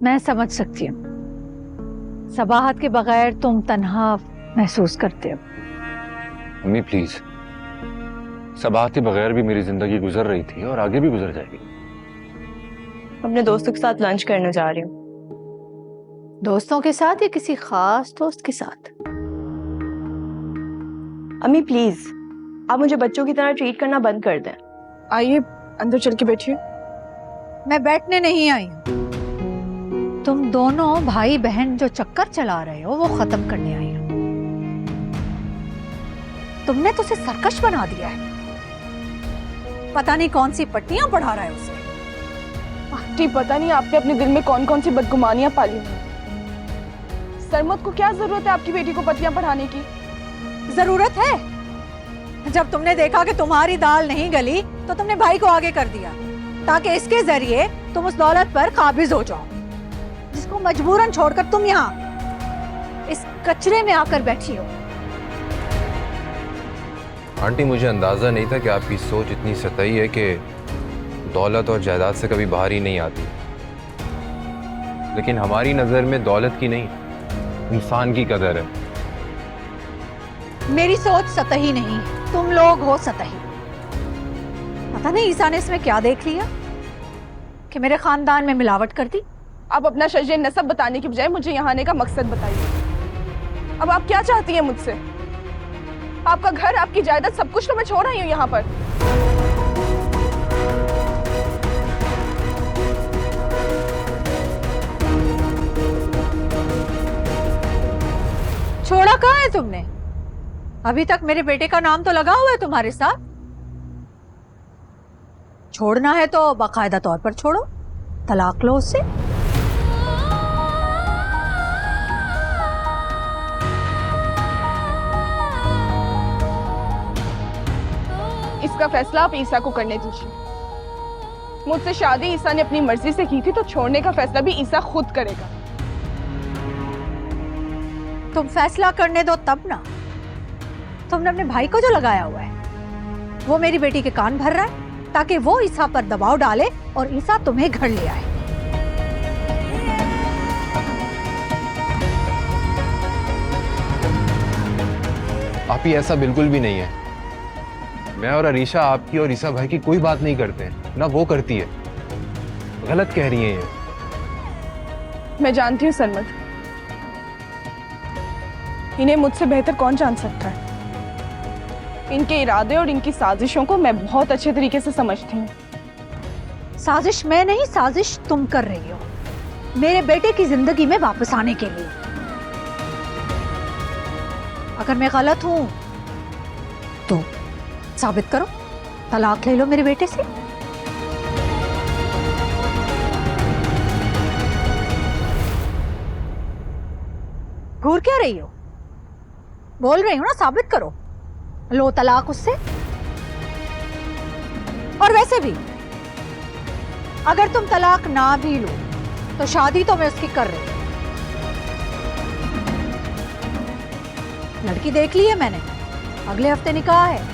मैं समझ सकती हूँ, सबाहत के बगैर तुम तन्हा महसूस करते हो। अम्मी प्लीज, सबाहत के बगैर भी मेरी जिंदगी गुजर रही थी और आगे भी गुजर जाएगी। अपने दोस्तों के साथ लंच करने जा रही हूँ। दोस्तों के साथ या किसी खास दोस्त के साथ? अम्मी प्लीज, आप मुझे बच्चों की तरह ट्रीट करना बंद कर दें। आइए अंदर चल के बैठिए। मैं बैठने नहीं आई हूँ, तुम दोनों भाई बहन जो चक्कर चला रहे हो वो खत्म करने आई हो। तुमने तो उसे सरकश बना दिया है, पता नहीं कौन सी पट्टियां पढ़ा रहा है उसे। आंटी पता नहीं आपने अपने दिल में कौन कौन सी बदगुमानियां पाली हैं। सरमद को क्या जरूरत है आपकी बेटी को पट्टियां पढ़ाने की? जरूरत है, जब तुमने देखा कि तुम्हारी दाल नहीं गली तो तुमने भाई को आगे कर दिया ताकि इसके जरिए तुम उस दौलत पर काबिज हो जाओ जिसको मजबूरन छोड़कर तुम यहाँ इस कचरे में आकर बैठी हो। आंटी मुझे अंदाजा नहीं था कि आपकी सोच इतनी सतही है कि दौलत और जायदाद से कभी बाहर ही नहीं आती। लेकिन हमारी नजर में दौलत की नहीं, इंसान की कदर है। मेरी सोच सतही नहीं, तुम लोग हो सतही। पता नहीं ईसा ने इसमें क्या देख लिया कि मेरे खानदान में मिलावट कर दी। आप अपना शजर नसब बताने की बजाय मुझे यहाँ आने का मकसद बताइए। अब आप क्या चाहती हैं मुझसे? आपका घर, आपकी जायदाद, सब कुछ तो मैं छोड़ रही हूँ यहाँ पर। छोड़ा कहाँ है तुमने? अभी तक मेरे बेटे का नाम तो लगा हुआ है तुम्हारे साथ। छोड़ना है तो बाकायदा तौर पर छोड़ो, तलाक लो उससे। इसका फैसला आप ईसा को करने दीजिए। मुझसे शादी ईसा ने अपनी मर्जी से की थी, तो छोड़ने का फैसला भी ईसा खुद करेगा। तुम फैसला करने दो तब ना। तुमने अपने भाई को जो लगाया हुआ है वो मेरी बेटी के कान भर रहा है ताकि वो ईसा पर दबाव डाले और ईसा तुम्हें घर ले आए। आप ही ऐसा बिल्कुल भी नहीं है। मैं और अरीशा आपकी और ईसा भाई की कोई बात नहीं करते हैं, ना वो करती है। गलत कह रही हैं ये। मैं जानती हूँ सरमद, इन्हें मुझसे बेहतर कौन जान सकता है। इनके इरादे और इनकी साजिशों को मैं बहुत अच्छे तरीके से समझती हूँ। साजिश मैं नहीं, साजिश तुम कर रही हो मेरे बेटे की जिंदगी में वापस आने के लिए। अगर मैं गलत हूं तो साबित करो, तलाक ले लो मेरे बेटे से। घूर क्या रही हो? बोल रही हो ना, साबित करो, लो तलाक उससे। और वैसे भी अगर तुम तलाक ना भी लो तो शादी तो मैं उसकी कर रही हूं। लड़की देख ली है मैंने, अगले हफ्ते निकाह है।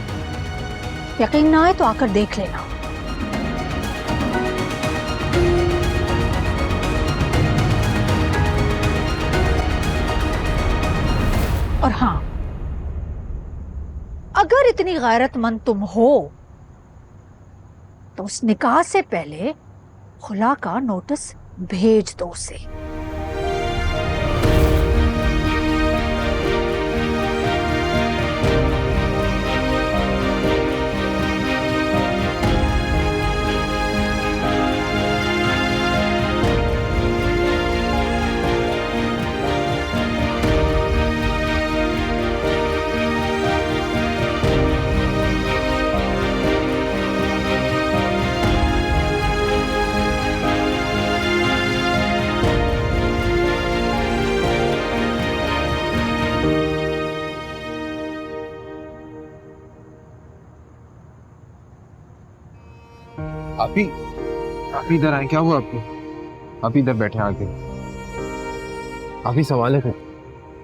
यकीन ना आए तो आकर देख लेना। और हाँ, अगर इतनी गैरतमंद तुम हो तो उस निकाह से पहले खुला का नोटिस भेज दो उसे। आप इधर आए, क्या हुआ आपको? आप इधर बैठे आके, आप ही संभाले थे।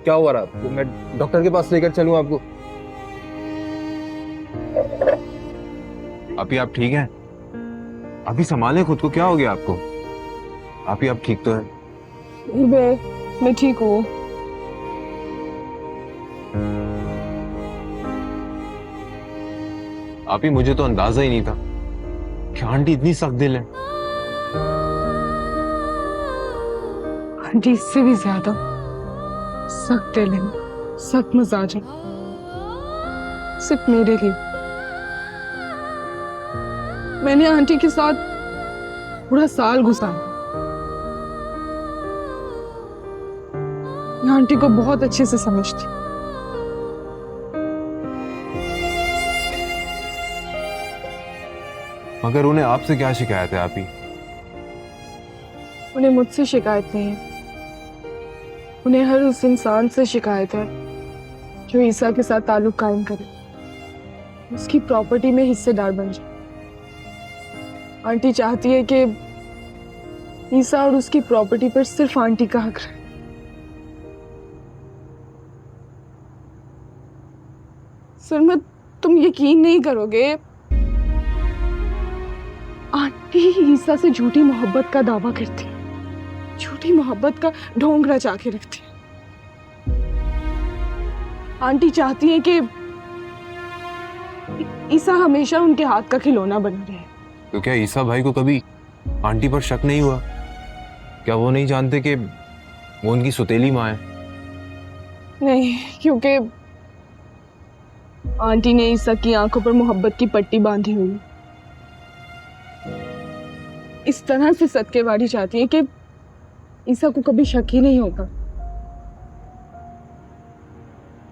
क्या हुआ आपको? मैं डॉक्टर के पास लेकर चलूं आपको? आप ठीक हैं? आप ही संभालें खुद को, क्या हो गया आपको? आप ठीक तो है? मैं ठीक हूँ। आप ही, मुझे तो अंदाजा ही नहीं था कि आंटी इतनी सख्त दिल है। आंटी इससे भी ज्यादा सख्त दिल है, सख्त मिजाज है, सिर्फ मेरे लिए। मैंने आंटी के साथ पूरा साल गुजारा। मैं आंटी को बहुत अच्छे से समझती। मगर उन्हें आपसे क्या शिकायत है? आप ही, उन्हें मुझसे शिकायत नहीं है, उन्हें हर उस इंसान से शिकायत है जो ईसा के साथ ताल्लुक कायम करे, उसकी प्रॉपर्टी में हिस्सेदार बन जाए। आंटी चाहती है कि ईसा और उसकी प्रॉपर्टी पर सिर्फ आंटी का हक रहे। सुरमा, तुम यकीन नहीं करोगे, आंटी ईसा से झूठी मोहब्बत का दावा करती है, झूठी मोहब्बत का ढोंग रचा के रखती है। आंटी चाहती है कि ईसा हमेशा उनके हाथ का खिलौना बना रहे। तो क्या ईसा भाई को कभी आंटी पर शक नहीं हुआ? क्या वो नहीं जानते कि वो उनकी सुतेली माँ है? नहीं, क्योंकि आंटी ने ईसा की आंखों पर मोहब्बत की पट्टी बांधी हुई। इस तरह से सदकेबाजी चाहती है कि ईसा को कभी शक ही नहीं होगा।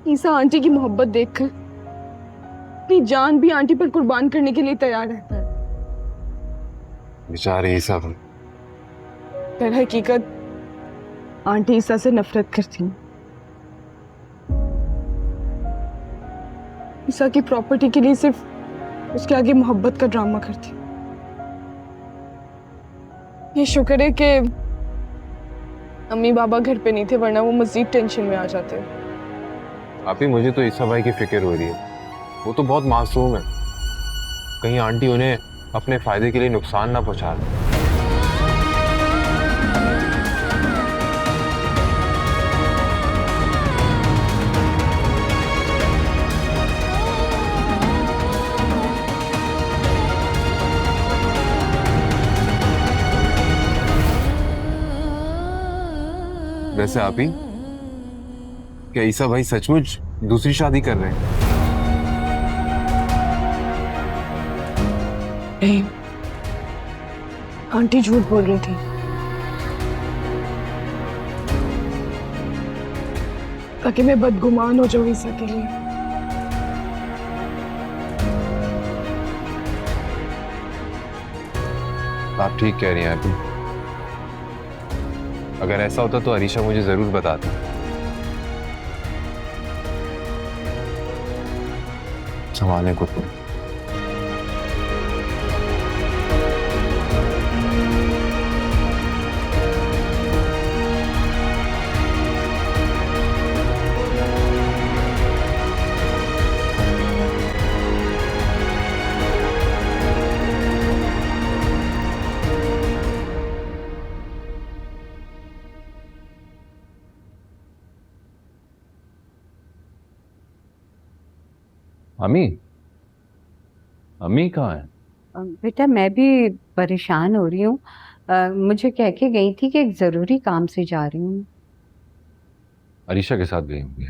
ईसा आंटी की मोहब्बत देखकर अपनी जान भी आंटी पर कुर्बान करने के लिए तैयार रहता है। बेचारे ईसा भाई। पर हकीकत आंटी ईसा से नफरत करती है। ईसा की प्रॉपर्टी के लिए सिर्फ उसके आगे मोहब्बत का ड्रामा करती है। ये शुक्र है कि अम्मी बाबा घर पे नहीं थे, वरना वो मजीद टेंशन में आ जाते। आप ही, मुझे तो ईसा भाई की फिक्र हो रही है। वो तो बहुत मासूम है, कहीं आंटी उन्हें अपने फायदे के लिए नुकसान ना पहुंचा दे। वैसे आप ही, क्या ईसा भाई सचमुच दूसरी शादी कर रहे हैं? नहीं, आंटी झूठ बोल रही थी ताकि मैं बदगुमान हो जाऊं ईसा के लिए। आप ठीक कह रही हैं आप ही। अगर ऐसा होता तो अरीशा मुझे जरूर बताता। संभालें खुद को। अम्मी, अम्मी कहाँ है? बेटा मैं भी परेशान हो रही हूँ। मुझे कह के गई थी कि एक ज़रूरी काम से जा रही हूँ। अरीशा के साथ गई होंगी?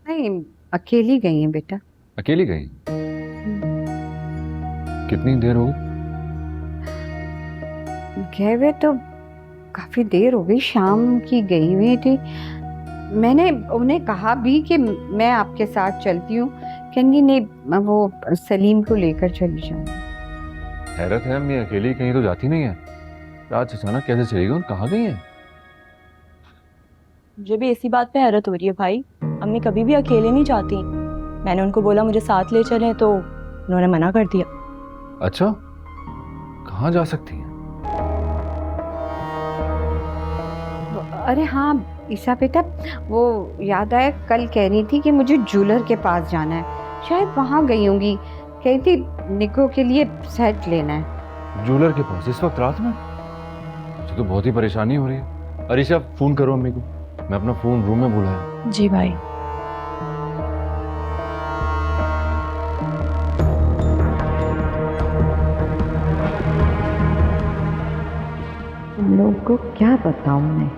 नहीं, अकेली गई हैं बेटा। अकेली गई? कितनी देर हो गई? गए हुए तो काफ़ी देर हो गई, शाम की गई हुई थी। मैंने उन्हें कहा भी कि मैं आपके साथ चलती हूँ, कहनी नहीं वो सलीम को लेकर चली जाऊँगी। हैरत है अम्मी, अकेली कहीं तो जाती नहीं है। आज अचानक कैसे चली गई और कहाँ गई है? मुझे भी इसी बात पे हैरत हो रही है भाई। अम्मी कभी भी अकेले नहीं जाती। मैंने उनको बोला मुझे साथ ले चलें तो उन्होंने मना कर दिया। अच्छा, कहाँ जा सकती हैं? अरे हाँ ईसा बेटा, वो याद आया, कल कह रही थी कि मुझे ज्वेलर के पास जाना है, शायद वहाँ गई होंगी। कही थी निको के लिए सेट लेना है। ज्वेलर के पास इस वक्त रात में? मुझे तो बहुत ही परेशानी हो रही है। अरीशा फोन करो अम्मी को, मैं अपना फोन रूम में भूला। जी भाई। तुम लोग को क्या बताऊं मैं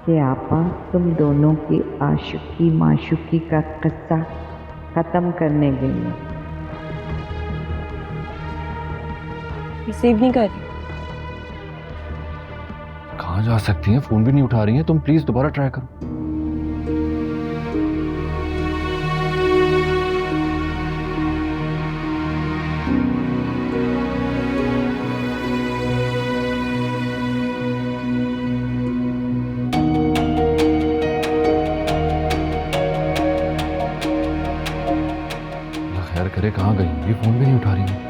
कि आपा तुम दोनों की आशिकी माशुकी का किस्सा खत्म करने गई है। रिसीव नहीं कर रही। कहाँ जा सकती हैं? फोन भी नहीं उठा रही हैं। तुम प्लीज दोबारा ट्राई करो। खैर करे कहाँ गई? ये फोन भी नहीं उठा रही है।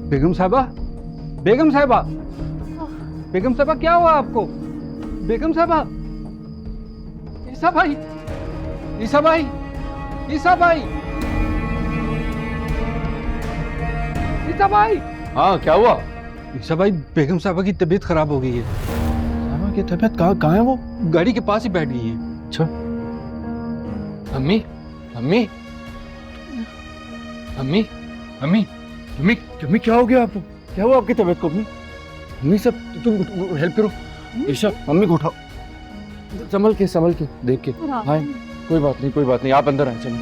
बेगम साहबा, बेगम साहबा, बेगम साहबा क्या हुआ आपको? बेगम साहबा, ईसा भाई, ईसा भाई, ईसा भाई, ईसा भाई। हाँ क्या हुआ? ईसा भाई, बेगम साहबा की तबीयत खराब हो गई है। साहबा की तबीयत कहाँ है वो? गाड़ी के पास ही बैठ गई है। अच्छा। अम्मी, अम्मी, अम्मी, अम्मी, अम्मी, अम्मी क्या हो गया आपको? क्या हुआ आपकी तबीयत को? अम्मी, अम्मी सब तुम हेल्प करो। ईशा मम्मी को उठाओ, संभल के देख के। हाँ कोई बात नहीं, कोई बात नहीं, आप अंदर आए। चलो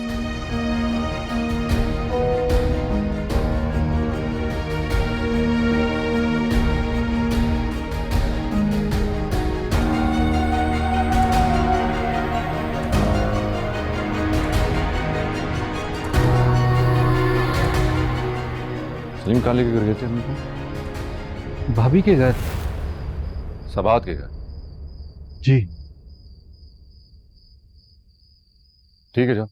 सलीम कहाँ लेके गए थे अम्मी को? भाभी के घर। सबात के घर? जी। ठीक है जाओ।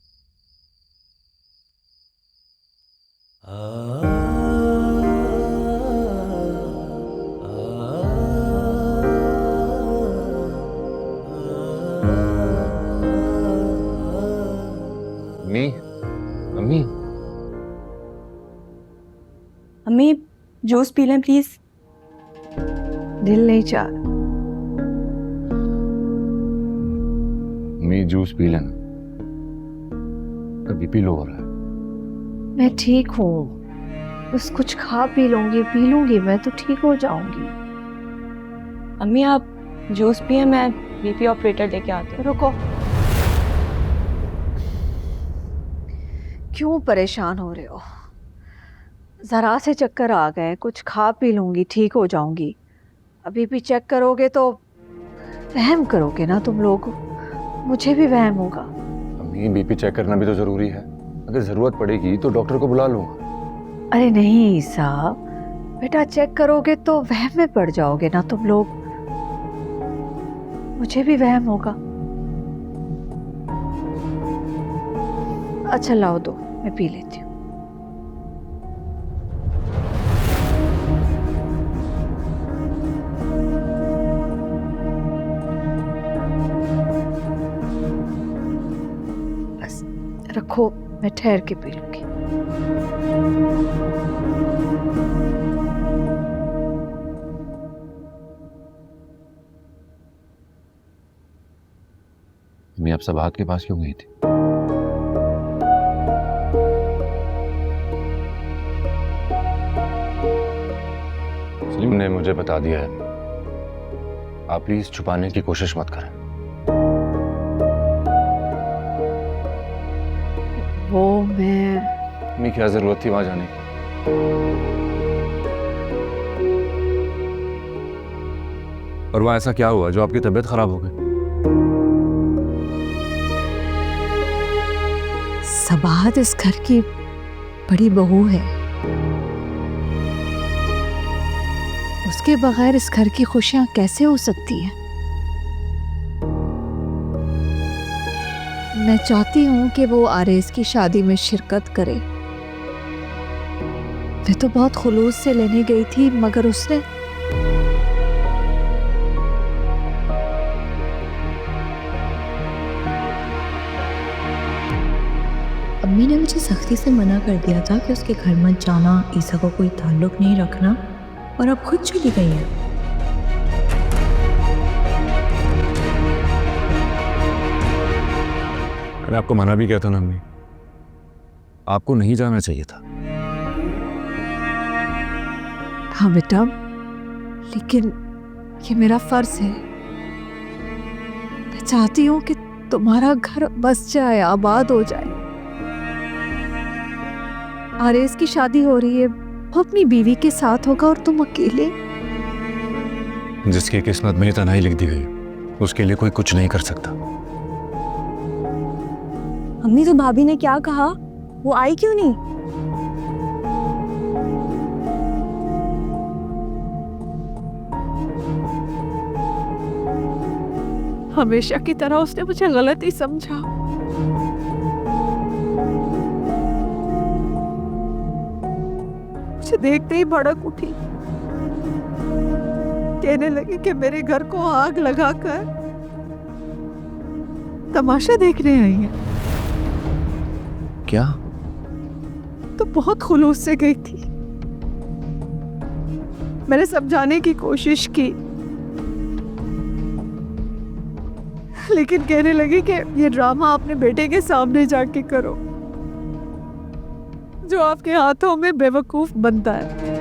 अम्मी, अम्मी, अम्मी जूस पी लें प्लीज। दिल नहीं चाह। अम्मी जूस पी लेना, बीपी लो हो रहा है। मैं ठीक हूँ, बस कुछ खा पी लूंगी मैं तो ठीक हो जाऊंगी। अम्मी आप जूस पिए, मैं बीपी ऑपरेटर लेके आती हूँ। रुको, क्यों परेशान हो रहे हो? जरा से चक्कर आ गए, कुछ खा पी लूंगी, ठीक हो जाऊंगी। अभी भी चेक करोगे तो वहम करोगे ना तुम लोग, मुझे भी वहम होगा। अम्मी बीपी चेक करना भी तो जरूरी है, अगर जरूरत पड़ेगी तो डॉक्टर को बुला लूंगा। अरे नहीं साहब, बेटा चेक करोगे तो वहम में पड़ जाओगे ना तुम लोग, मुझे भी वहम होगा। अच्छा लाओ दो, मैं पी लेती हूँ। बस रखो, मैं ठहर के पी लूंगी। मैं आप सबात के पास क्यों गई थी? सलीम ने मुझे बता दिया है, आप प्लीज छुपाने की कोशिश मत करें। वो मैं क्या जरूरत थी वहां जाने की? और वहां ऐसा क्या हुआ जो आपकी तबीयत खराब हो गई? सबाहत इस घर की बड़ी बहू है, उसके बगैर इस घर की खुशियां कैसे हो सकती हैं? मैं चाहती हूँ कि वो आरएस की शादी में शिरकत करे। मैं तो बहुत खुलूस से लेने गई थी, मगर उसने अम्मी ने मुझे सख्ती से मना कर दिया था कि उसके घर मत जाना, ईसा को कोई ताल्लुक नहीं रखना, और अब खुद चली गई है। मैंने आपको मना भी किया था ना अम्मी, आपको नहीं जाना चाहिए था। हाँ बेटा, लेकिन ये मेरा फर्ज है। मैं चाहती हूँ कि तुम्हारा घर बस जाए, आबाद हो जाए। आरएस की शादी हो रही है, वो अपनी बीवी के साथ होगा और तुम अकेले। जिसकी किस्मत में तन्हाई लिख दी गई, उसके लिए कोई कुछ नहीं कर सकता। अम्मी तो भाभी ने क्या कहा, वो आई क्यों नहीं? हमेशा की तरह उसने मुझे गलत ही समझा। मुझे देखते ही भड़क उठी, कहने लगी कि मेरे घर को आग लगाकर तमाशा देखने आई है। क्या? तो बहुत खुलूस से गई थी। मैंने समझाने की कोशिश की, लेकिन कहने लगी कि ये ड्रामा अपने बेटे के सामने जाके करो, जो आपके हाथों में बेवकूफ बनता है।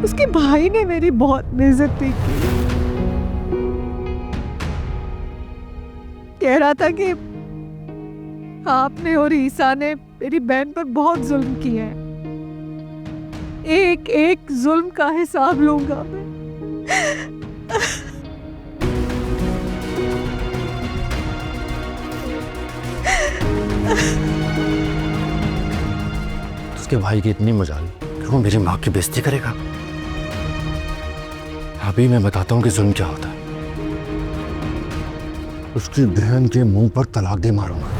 उसके भाई ने मेरी बहुत बेइज्जती की। कह रहा था कि आपने और ईसा ने मेरी बहन पर बहुत जुल्म किया है, एक एक जुल्म का हिसाब लूंगा मैं। उसके भाई की इतनी मजाल कि वो मेरी माँ की बेइज्जती करेगा। अभी मैं बताता हूँ कि जुल्म क्या होता है। उसकी बहन के मुंह पर तलाक दे मारूंगा।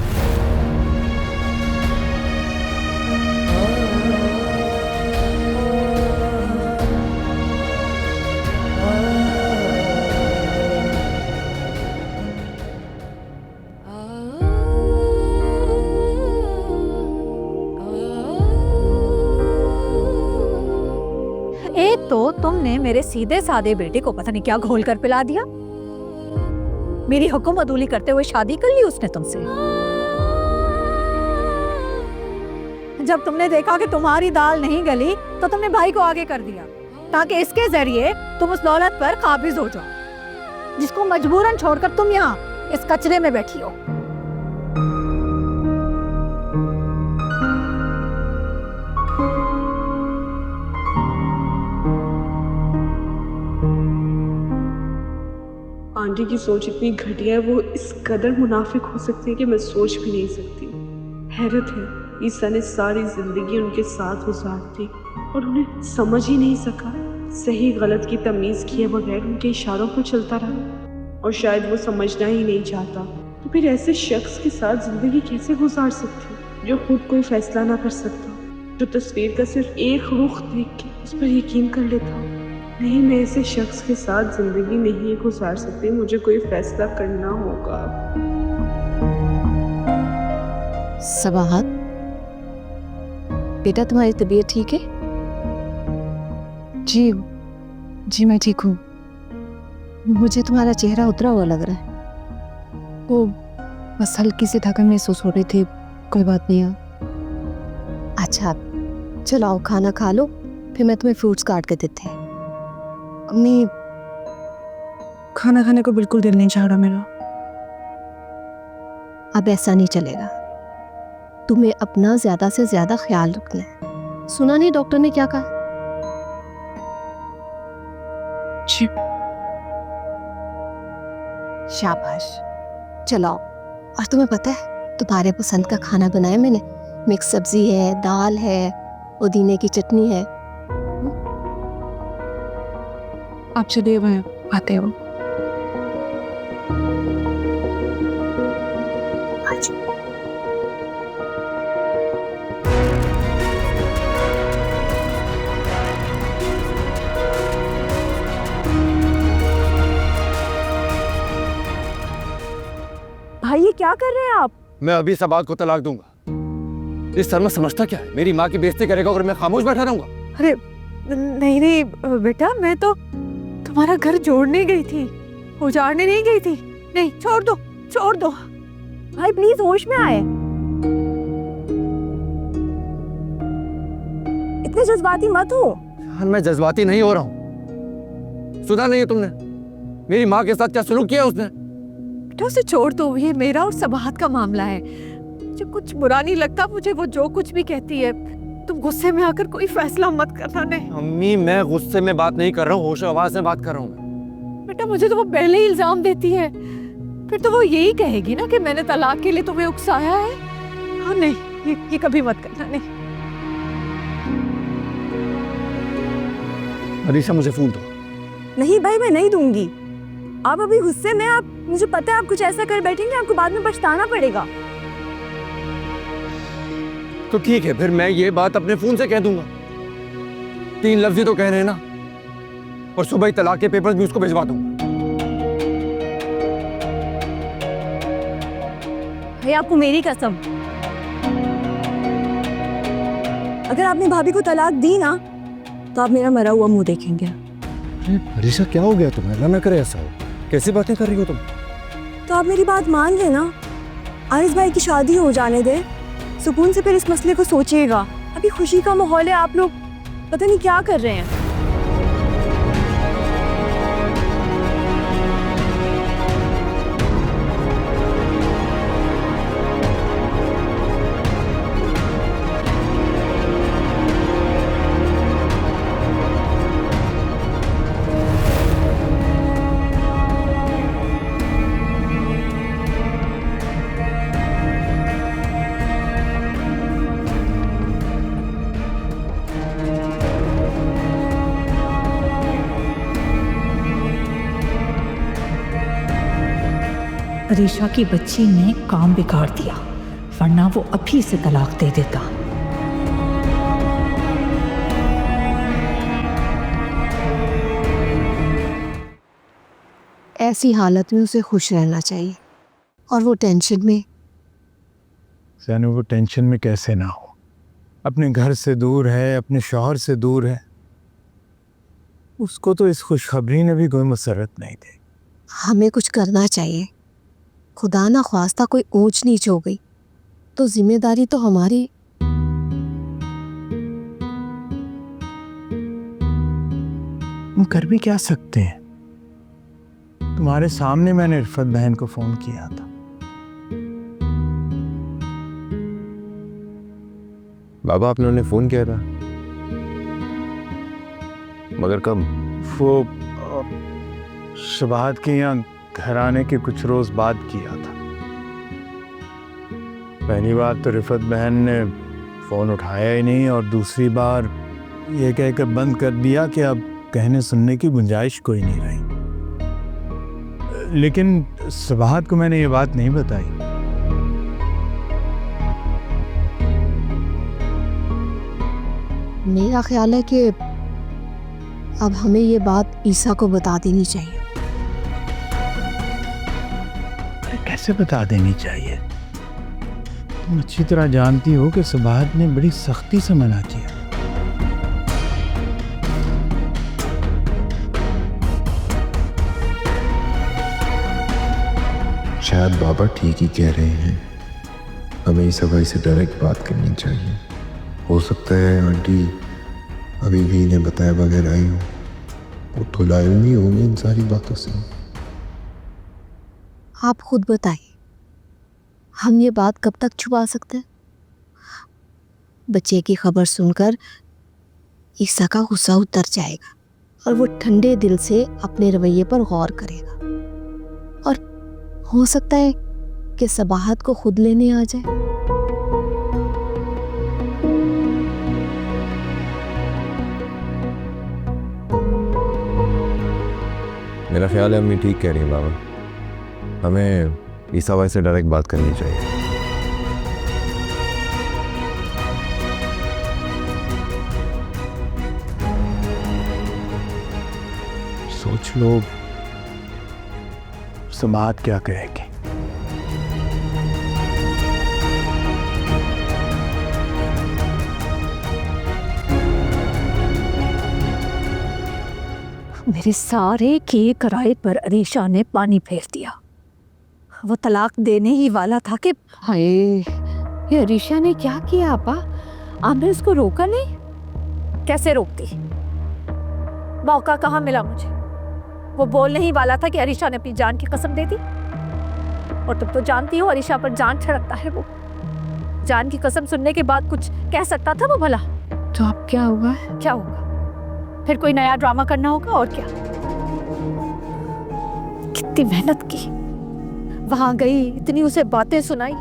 एक तो तुमने मेरे सीधे साधे बेटे को पता नहीं क्या घोल कर पिला दिया। मेरी हुक्म अदूली करते हुए शादी कर ली उसने तुमसे। जब तुमने देखा कि तुम्हारी दाल नहीं गली, तो तुमने भाई को आगे कर दिया, ताकि इसके जरिए तुम उस दौलत पर काबिज हो जाओ, जिसको मजबूरन छोड़कर तुम यहाँ इस कचरे में बैठी हो। आंटी की सोच इतनी घटिया है, वो इस कदर मुनाफिक हो सकती है कि मैं सोच भी नहीं सकती। हैरत है, ईसा ने सारी जिंदगी उनके साथ गुजार दी और उन्हें समझ ही नहीं सका। सही गलत की तमीज किए बगैर उनके इशारों पर चलता रहा, और शायद वो समझना ही नहीं चाहता। तो फिर ऐसे शख्स के साथ जिंदगी कैसे गुजार सकती, जो खुद कोई फैसला ना कर सकता, जो तस्वीर का सिर्फ एक रुख देख के उस पर यकीन कर लेता। नहीं, मैं ऐसे शख्स के साथ जिंदगी नहीं गुजार सकती, मुझे कोई फैसला करना होगा। सबाहत, बेटा तुम्हारी तबीयत ठीक है? जी मैं ठीक हूँ। मुझे तुम्हारा चेहरा उतरा हुआ लग रहा है। वो बस हल्की सी थकन महसूस हो रही थी, कोई बात नहीं है। अच्छा, चलो आओ खाना खा लो, फिर मैं तुम्हें फ्रूट्स काट के देते हैं। अम्मी, खाना खाने को बिल्कुल दिल नहीं चाह रहा मेरा। अब ऐसा नहीं चलेगा, तुम्हें अपना ज्यादा से ज्यादा ख्याल रखना है। सुना नहीं डॉक्टर ने क्या कहा? जी। शाबाश, चलो। और तुम्हें पता है, तुम्हारे पसंद का खाना बनाया मैंने। मिक्स सब्जी है, दाल है, पुदीने की चटनी है। आप चलिए, मैं आते हैं वो। भाई ये क्या कर रहे हैं आप? मैं अभी सबात को तलाक दूंगा। इस शर्मा समझता क्या है? मेरी माँ की बेइज्जती करेगा और मैं खामोश बैठा रहूंगा? अरे नहीं नहीं बेटा, मैं तो तुम्हारा घर जोड़ने गई थी, उजाड़ने नहीं गई थी। नहीं, छोड़ दो, छोड़ दो। भाई प्लीज होश में आए, इतने जज्बाती मत हो। जान, मैं जज्बाती नहीं हो रहा हूँ। सुना नहीं है तुमने मेरी माँ के साथ क्या सलूक किया उसने? बेटा उसे छोड़ दो, ये मेरा और सबाहत का मामला है। मुझे कुछ बुरा नहीं लगता, मुझे वो जो कुछ भी कहती है। तुम गुस्से में आकर कोई फैसला मत करना। नहीं अम्मी, मैं गुस्से में बात नहीं कर रहा हूँ, होश आवाज में बात कर रहा हूँ। बेटा, मुझे तो वो पहले ही इल्जाम देती है, फिर तो वो यही कहेगी ना कि मैंने तलाक के लिए तुम्हें उकसाया है। हाँ नहीं, ये कभी मत करना। नहीं अरीशा, मुझे फोन दो। नहीं भाई, मैं नहीं दूंगी। आप अभी गुस्से में, आप, मुझे पता है आप कुछ ऐसा कर बैठेंगे, आपको बाद में पछताना पड़ेगा। तो ठीक है, फिर मैं ये बात अपने फोन से कह दूंगा। 3 लफ्ज़ ही तो कह रहे हैं ना, और सुबह ही तलाक के पेपर्स भी उसको भिजवा दूंगा। भाई आपको मेरी कसम, अगर आपने भाभी को तलाक दी ना तो आप मेरा मरा हुआ मुंह देखेंगे। अरीशा, क्या हो गया तुम्हें? अल्लाह ना करे ऐसा हो। कैसी बातें कर रही हो तुम? तो आप मेरी बात मान लेना, आरिस भाई की शादी हो जाने दे, सुकून से फिर इस मसले को सोचिएगा। अभी खुशी का माहौल है, आप लोग पता नहीं क्या कर रहे हैं। अरीशा की बच्ची ने काम बिगाड़ दिया, वरना वो अभी से तलाक दे देता। ऐसी हालत में उसे खुश रहना चाहिए, और वो टेंशन में। यानी वो टेंशन में कैसे ना हो? अपने घर से दूर है, अपने शौहर से दूर है, उसको तो इस खुशखबरी ने भी कोई मसरत नहीं दी। हमें कुछ करना चाहिए। खुदा ना ख्वास्ता कोई ऊंच नीच हो गई तो जिम्मेदारी तो हमारी। हम कर भी क्या सकते हैं? तुम्हारे सामने मैंने इरफत बहन को फोन किया था। बाबा, आपने उन्हें फोन किया था? मगर कब? वो शबाहत के यहाँ घर आने के कुछ रोज बाद किया था। पहली बार तो रिफत बहन ने फोन उठाया ही नहीं, और दूसरी बार ये कहकर बंद कर दिया कि अब कहने सुनने की गुंजाइश कोई नहीं रही। लेकिन शबाहत को मैंने ये बात नहीं बताई। मेरा ख्याल है कि अब हमें ये बात ईसा को बता देनी चाहिए। कैसे बता देनी चाहिए? तुम अच्छी तरह जानती हो कि शबाहत ने बड़ी सख्ती से मना किया। शायद बाबा ठीक ही कह रहे हैं, हमें ईसा भाई से डायरेक्ट बात करनी चाहिए। हो सकता है आंटी अभी भी इन्हें बताए बगैर आई हो, वो तो लाइल नहीं होंगे इन सारी बातों से। आप खुद बताइए, हम ये बात कब तक छुपा सकते हैं? बच्चे की खबर सुनकर ईसा का गुस्सा उतर जाएगा और वो ठंडे दिल से अपने रवैये पर गौर करेगा, और हो सकता है कि सबाहत को खुद लेने आ जाए। मेरा ख्याल है अम्मी ठीक कह रही है बाबा, हमें ईसा भाई से डायरेक्ट बात करनी चाहिए। सोच लो समाज क्या कहेगी। मेरे सारे के किराए पर अरीशा ने पानी फेर दिया। वो तलाक देने ही वाला था कि हाय, ये अरीशा ने क्या किया आपा? आपने उसको रोका नहीं? कैसे रोकती? मौका कहाँ मिला मुझे? वो बोलने ही वाला था कि अरीशा ने अपनी जान की कसम दे दी। और तुम तो जानती हो अरीशा पर जान छिड़कता है वो। जान की कसम सुनने के बाद कुछ कह सकता था वो भला? तो अब क्या होगा? क्या होगा? फिर कोई नया ड्रामा करना होगा और क्या। कितनी मेहनत की, वहां गई, इतनी उसे बातें सुनाई,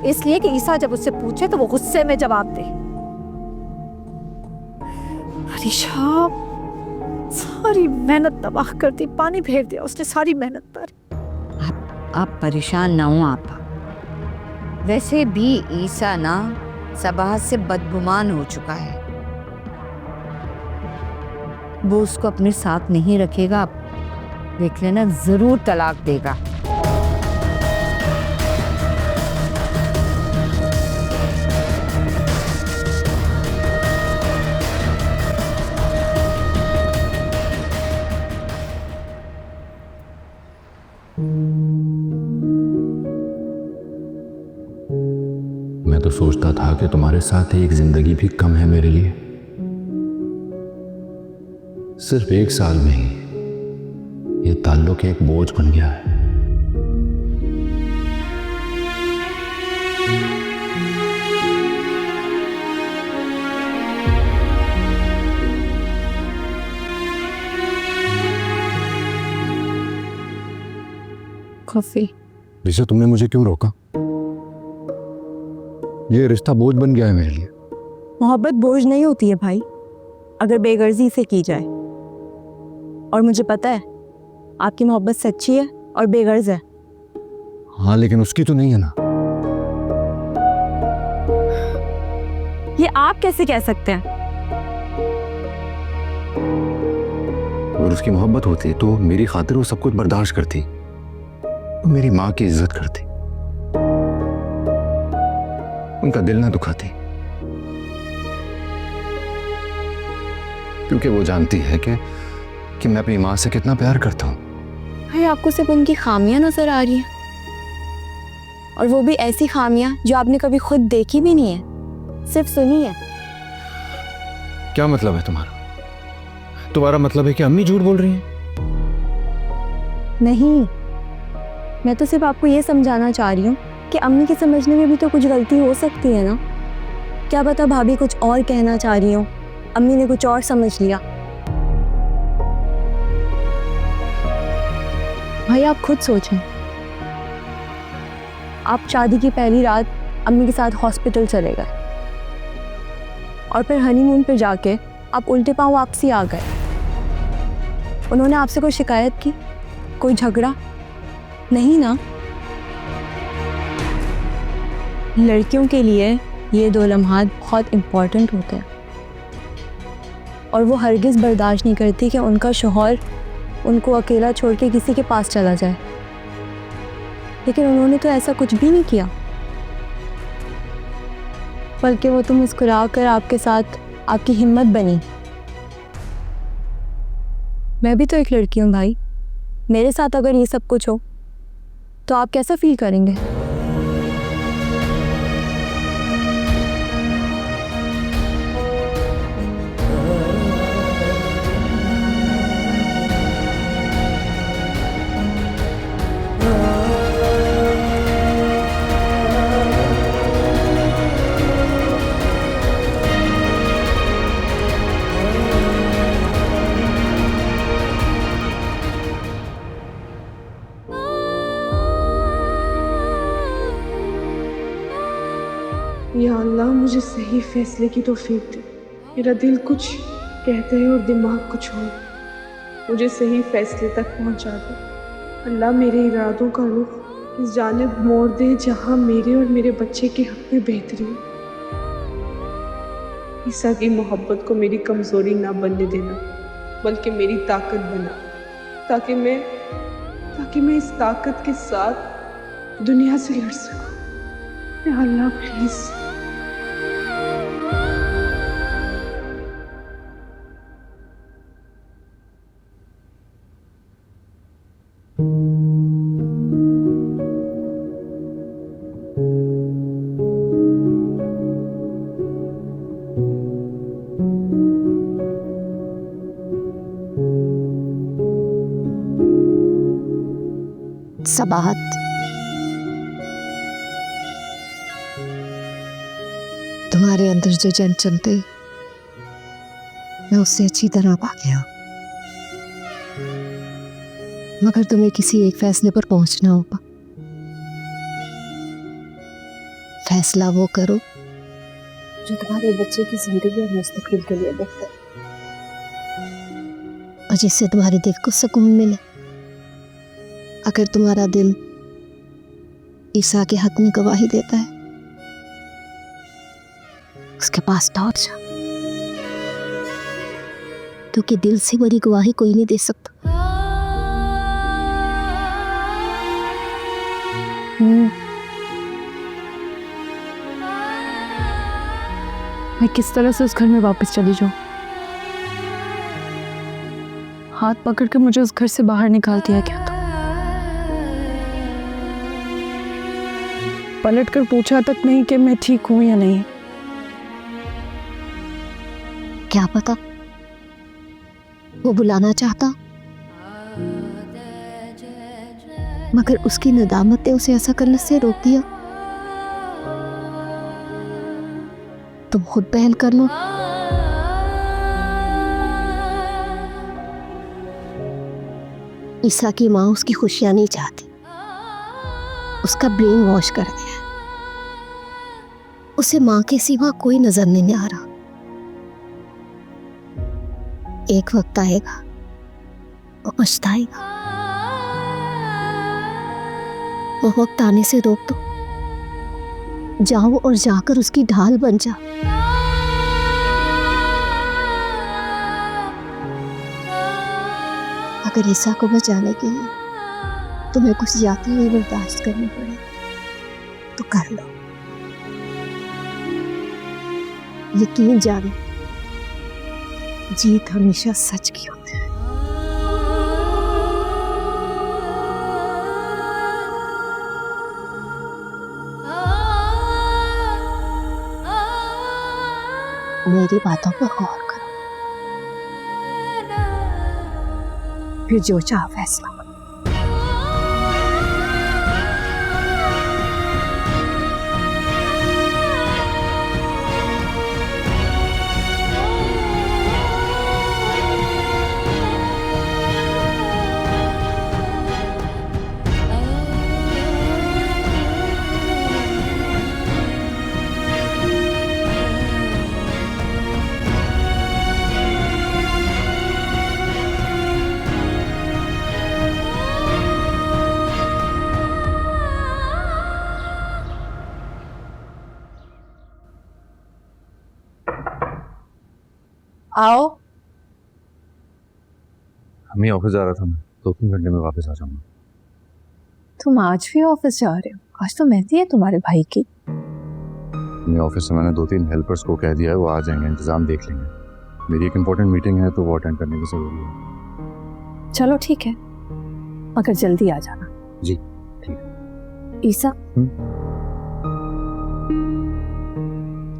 इसलिए कि ईसा जब उससे पूछे तो वो गुस्से में जवाब दे। अरीशा सारी मेहनत तबाह कर दी, पानी फेर दिया उसने सारी मेहनत पर। आप परेशान ना हो आपा। वैसे भी ईसा ना सबा से बदगुमान हो चुका है। वो उसको अपने साथ नहीं रखेगा, आप देख लेना, जरूर तलाक देगा। मैं तो सोचता था कि तुम्हारे साथ एक जिंदगी भी कम है मेरे लिए। सिर्फ 1 साल में ही ये ताल्लुक एक बोझ बन गया है। कॉफी। ऋषा, तुमने मुझे क्यों रोका? ये रिश्ता बोझ बन गया है मेरे लिए। मोहब्बत बोझ नहीं होती है भाई, अगर बेगर्जी से की जाए। और मुझे पता है आपकी मोहब्बत सच्ची है और बेगर्ज है। हाँ, लेकिन उसकी तो नहीं है ना। ये आप कैसे कह सकते हैं? अगर उसकी मोहब्बत होती तो मेरी खातिर वो सब कुछ बर्दाश्त करती, वो मेरी माँ की इज्जत करती, उनका दिल ना दुखाती, क्योंकि वो जानती है कि मैं अपनी माँ से कितना प्यार करता हूँ। भाई, आपको सिर्फ उनकी खामियां नजर आ रही हैं, और वो भी ऐसी खामियां जो आपने कभी खुद देखी भी नहीं है, सिर्फ सुनी है। क्या मतलब है तुम्हारा? तुम्हारा मतलब है कि अम्मी झूठ बोल रही हैं? नहीं, मैं तो सिर्फ आपको ये समझाना चाह रही हूँ कि अम्मी के समझने में भी तो कुछ गलती हो सकती है ना। क्या पता भाभी कुछ और कहना चाह रही हो, अम्मी ने कुछ और समझ लिया। भाई, आप खुद सोचें, आप शादी की पहली रात अम्मी के साथ हॉस्पिटल चले गए और फिर हनीमून पर जाके आप उल्टे पांव वापसी आ गए। उन्होंने आपसे कोई शिकायत की, कोई झगड़ा? नहीं ना। लड़कियों के लिए ये 2 लम्हात बहुत इम्पोर्टेंट होते हैं, और वो हरगिज़ बर्दाश्त नहीं करती कि उनका शौहर उनको अकेला छोड़ के किसी के पास चला जाए। लेकिन उन्होंने तो ऐसा कुछ भी नहीं किया, बल्कि वो तो मुस्कुरा कर आपके साथ आपकी हिम्मत बनी। मैं भी तो एक लड़की हूँ भाई, मेरे साथ अगर ये सब कुछ हो तो आप कैसा फील करेंगे? या अल्लाह, मुझे सही फैसले की तौफीक दे। मेरा दिल कुछ कहता है और दिमाग कुछ और। मुझे सही फैसले तक पहुंचा दे। अल्लाह मेरे इरादों का रुख इस जानिब मोड़ दे जहां मेरे और मेरे बच्चे के हक में बेहतरी हो। ईसा की मोहब्बत को मेरी कमजोरी ना बनने देना, बल्कि मेरी ताकत बना, ताकि मैं इस ताकत के साथ दुनिया से लड़ सकूं। या अल्लाह प्लीज। सबाहत, तुम्हारे अंदर जो जन चलते मैं उससे अच्छी तरह पा गया, मगर तुम्हें किसी एक फैसले पर पहुंचना होगा। फैसला वो करो जो तुम्हारे बच्चे की जिंदगी और मुस्तकबिल के लिए बेहतर और जिससे तुम्हारे दिल को सुकून मिले। अगर तुम्हारा दिल ईसा के हक में गवाही देता है, उसके पास दौड़ जा, क्योंकि दिल से बड़ी गवाही कोई नहीं दे सकता। मैं किस तरह से उस घर में वापस चली जाऊं? हाथ पकड़ के मुझे उस घर से बाहर निकाल दिया गया था। पलट कर पूछा तक नहीं कि मैं ठीक हूं या नहीं। क्या पता वो बुलाना चाहता, मगर उसकी नदामत ने उसे ऐसा करने से रोक दिया। तुम खुद पहल कर लो। ईसा की माँ उसकी खुशियां नहीं चाहती, उसका ब्रेन वॉश कर दिया। उसे माँ के सिवा कोई नजर नहीं आ रहा। एक वक्त आएगा वो पछताएगा। वो वक्त आने से रोक दो। जाओ और जाकर उसकी ढाल बन जा। अगर ईसा को बचाने के लिए तुम्हें कुछ जाते हुए बर्दाश्त करनी पड़े तो कर लो। यकीन जानो, जीत हमेशा सच की होती है। मेरी बातों पर गौर करो, फिर जो चाह फैसला करो। आओ। मैं ऑफिस जा रहा था, मैं 2-3 घंटे में वापस आ जाऊंगा। तुम आज भी ऑफिस जा रहे हो? आज तो मेहंदी है तुम्हारे भाई की। मैं ऑफिस से मैंने 2-3 हेल्पर्स को कह दिया है, वो आ जाएंगे, इंतजाम देख लेंगे। मेरी एक इम्पोर्टेंट मीटिंग है तो वो अटेंड करने की जरूरी है। चलो ठीक है, मगर जल्दी आ जाना। जी ठीक है। ईसा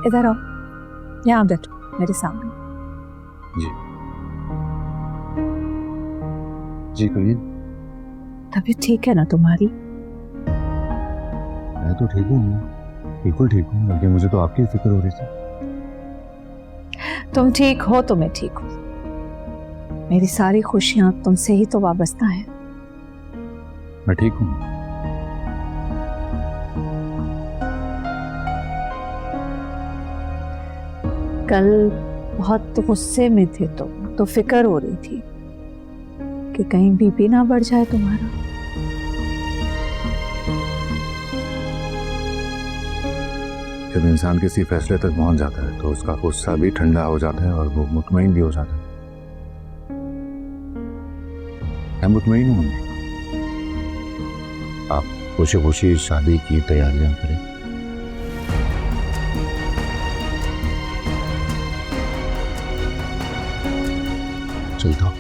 इधर आओ, यहाँ बैठो मेरे सामने। जी जी कहिए। तबीयत ठीक है ना तुम्हारी? मैं तो ठीक हूँ, बिल्कुल ठीक हूँ, बल्कि मुझे तो आपकी फिक्र हो रही थी। तुम ठीक हो तो मैं ठीक हूँ। मेरी सारी खुशियां तुमसे ही तो वाबस्ता है। मैं ठीक हूँ। कल बहुत गुस्से में थे तुम, तो फिक्र हो रही थी। कि कहीं बीपी ना बढ़ जाए तुम्हारा। जब इंसान किसी फैसले तक पहुंच जाता है तो उसका गुस्सा भी ठंडा हो जाता है और वो मुतमईन भी हो जाता है। मैं मुतमईन हूं। आप खुशी खुशी शादी की तैयारियां करें। चलता हूं।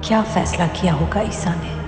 क्या फैसला किया होगा ईसा ने?